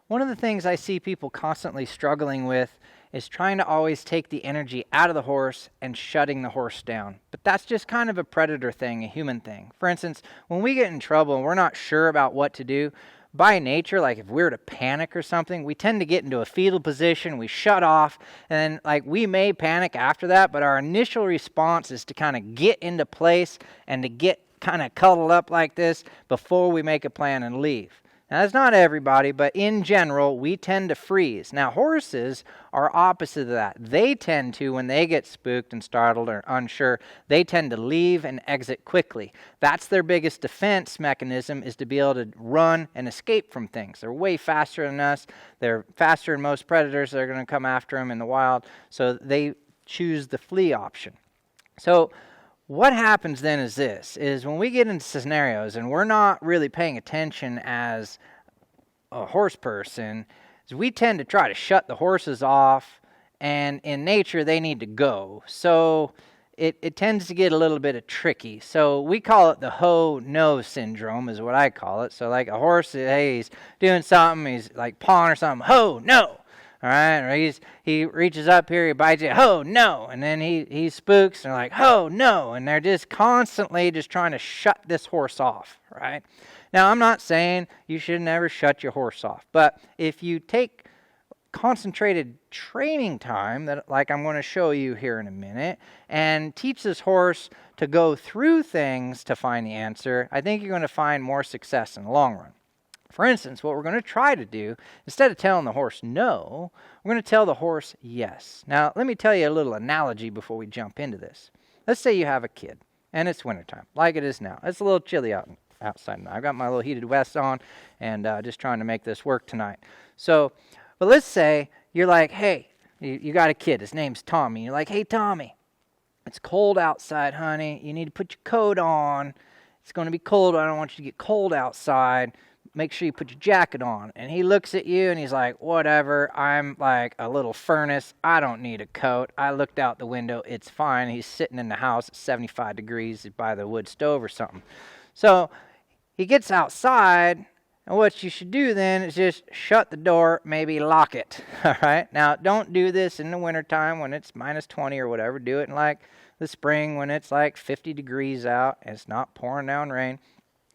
One of the things I see people constantly struggling with is trying to always take the energy out of the horse and shutting the horse down. But that's just kind of a predator thing, a human thing. For instance, when we get in trouble and we're not sure about what to do, by nature, like if we were to panic or something, we tend to get into a fetal position, we shut off, and then like we may panic after that, but our initial response is to kind of get into place and to get kind of cuddled up like this before we make a plan and leave. Now, that's not everybody, but in general, we tend to freeze. Now, horses are opposite of that. They tend to, when they get spooked and startled or unsure, they tend to leave and exit quickly. That's their biggest defense mechanism, is to be able to run and escape from things. They're way faster than us. They're faster than most predators that are going to come after them in the wild, so they choose the flee option. So what happens then is this, is when we get into scenarios and we're not really paying attention as a horse person, is we tend to try to shut the horses off, and in nature they need to go. So it tends to get a little bit tricky. So we call it the ho-no syndrome is what I call it. So like a horse, hey, he's doing something, he's like pawing or something, ho-no. All right, or he reaches up here, he bites you, oh, no. And then he spooks, and they're like, oh, no. And they're just constantly just trying to shut this horse off, right? Now, I'm not saying you should never shut your horse off. But if you take concentrated training time, that like I'm going to show you here in a minute, and teach this horse to go through things to find the answer, I think you're going to find more success in the long run. For instance, what we're going to try to do, instead of telling the horse no, we're going to tell the horse yes. Now, let me tell you a little analogy before we jump into this. Let's say you have a kid, and it's wintertime, like it is now. It's a little chilly outside now. I've got my little heated vest on, and just trying to make this work tonight. So, but let's say you're like, hey, you got a kid. His name's Tommy. You're like, hey, Tommy, it's cold outside, honey. You need to put your coat on. It's going to be cold. I don't want you to get cold outside. Make sure you put your jacket on. And he looks at you and he's like, whatever, I'm like a little furnace. I don't need a coat. I looked out the window. It's fine. He's sitting in the house at 75 degrees by the wood stove or something. So he gets outside, and what you should do then is just shut the door, maybe lock it. All right? Now, don't do this in the wintertime when it's minus 20 or whatever. Do it in like the spring when it's like 50 degrees out and it's not pouring down rain.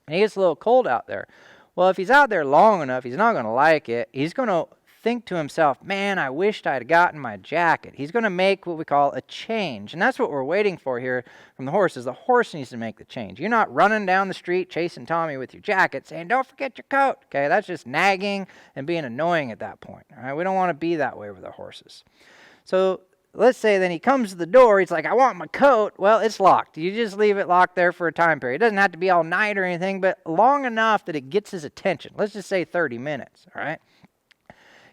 And it gets a little cold out there. Well, if he's out there long enough, he's not going to like it. He's going to think to himself, man, I wished I'd gotten my jacket. He's going to make what we call a change. And that's what we're waiting for here from the horse, is the horse needs to make the change. You're not running down the street chasing Tommy with your jacket saying, don't forget your coat. Okay, that's just nagging and being annoying at that point. All right, we don't want to be that way with our horses. So let's say then he comes to the door, he's like, I want my coat. Well, it's locked. You just leave it locked there for a time period. It doesn't have to be all night or anything, but long enough that it gets his attention. Let's just say 30 minutes, all right?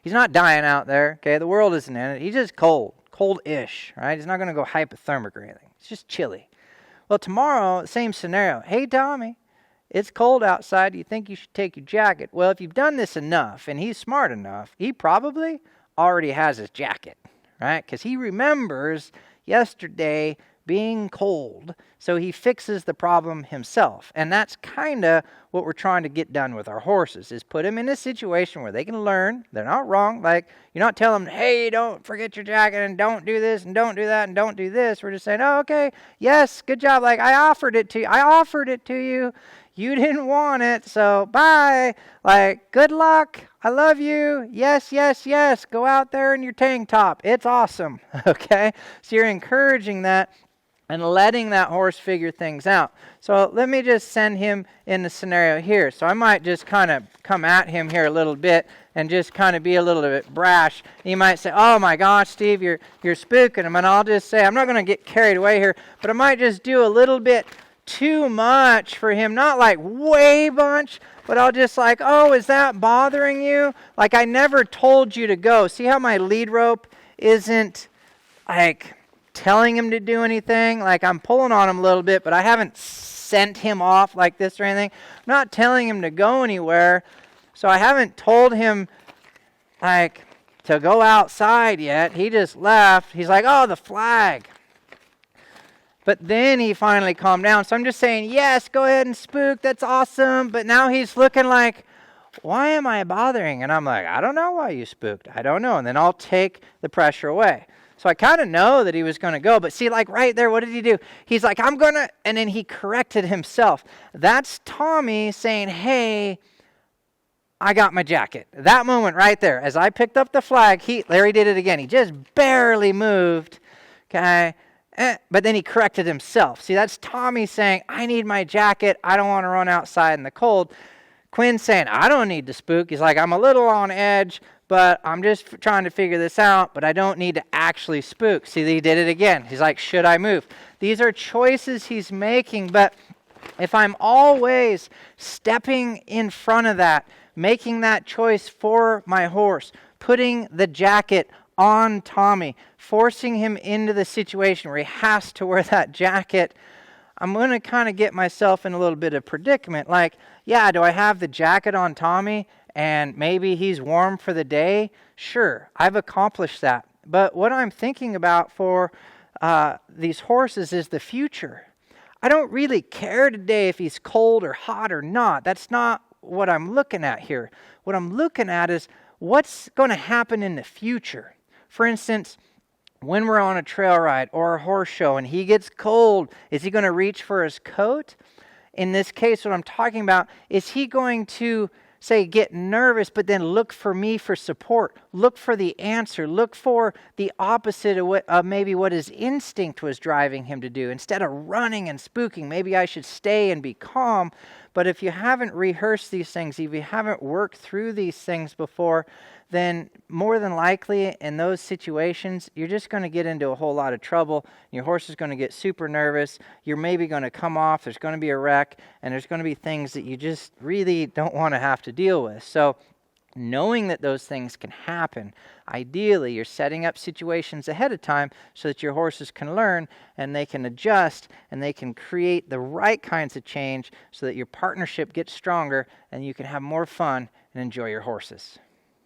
He's not dying out there, okay? The world isn't in it. He's just cold-ish, right? He's not going to go hypothermic or anything. It's just chilly. Well, tomorrow, same scenario. Hey, Tommy, it's cold outside. Do you think you should take your jacket? Well, if you've done this enough, and he's smart enough, he probably already has his jacket. Right? Because he remembers yesterday being cold, so he fixes the problem himself. And that's kind of what we're trying to get done with our horses, is put them in a situation where they can learn. They're not wrong. Like, you're not telling them, hey, don't forget your jacket and don't do this and don't do that and don't do this. We're just saying, oh, okay, yes, good job. Like, I offered it to you. You didn't want it, so bye. Like, good luck. I love you. Yes, yes, yes. Go out there in your tank top. It's awesome. Okay? So you're encouraging that and letting that horse figure things out. So let me just send him in the scenario here. So I might just kind of come at him here a little bit and just kind of be a little bit brash. He might say, oh my gosh, Steve, you're spooking him. And I'll just say, I'm not going to get carried away here, but I might just do a little bit too much for him, not like way bunch, but I'll just like, oh, is that bothering you? Like, I never told you to go. See how my lead rope isn't like telling him to do anything? Like, I'm pulling on him a little bit, but I haven't sent him off like this or anything. I'm not telling him to go anywhere, so I haven't told him like to go outside yet. He just left. He's like, oh, the flag. But then he finally calmed down. So I'm just saying, yes, go ahead and spook. That's awesome. But now he's looking like, why am I bothering? And I'm like, I don't know why you spooked. I don't know. And then I'll take the pressure away. So I kind of know that he was going to go. But see, like right there, what did he do? He's like, I'm going to, and then he corrected himself. That's Tommy saying, hey, I got my jacket. That moment right there, as I picked up the flag, Larry did it again. He just barely moved, okay? But then he corrected himself. See, that's Tommy saying, I need my jacket. I don't want to run outside in the cold. Quinn's saying, I don't need to spook. He's like, I'm a little on edge, but I'm just trying to figure this out, but I don't need to actually spook. See, he did it again. He's like, should I move? These are choices he's making, but if I'm always stepping in front of that, making that choice for my horse, putting the jacket on Tommy, forcing him into the situation where he has to wear that jacket, I'm going to kind of get myself in a little bit of predicament. Like, yeah, do I have the jacket on Tommy and maybe he's warm for the day? Sure, I've accomplished that. But what I'm thinking about for these horses is the future. I don't really care today if he's cold or hot or not. That's not what I'm looking at here. What I'm looking at is what's going to happen in the future. For instance, when we're on a trail ride or a horse show and he gets cold, is he going to reach for his coat? In this case, what I'm talking about, is he going to, say, get nervous, but then look for me for support, look for the answer, look for the opposite of maybe what his instinct was driving him to do. Instead of running and spooking, maybe I should stay and be calm. But if you haven't rehearsed these things, if you haven't worked through these things before, then more than likely in those situations, you're just going to get into a whole lot of trouble. Your horse is going to get super nervous. You're maybe going to come off. There's going to be a wreck, and there's going to be things that you just really don't want to have to deal with. So knowing that those things can happen, ideally you're setting up situations ahead of time so that your horses can learn and they can adjust and they can create the right kinds of change so that your partnership gets stronger and you can have more fun and enjoy your horses.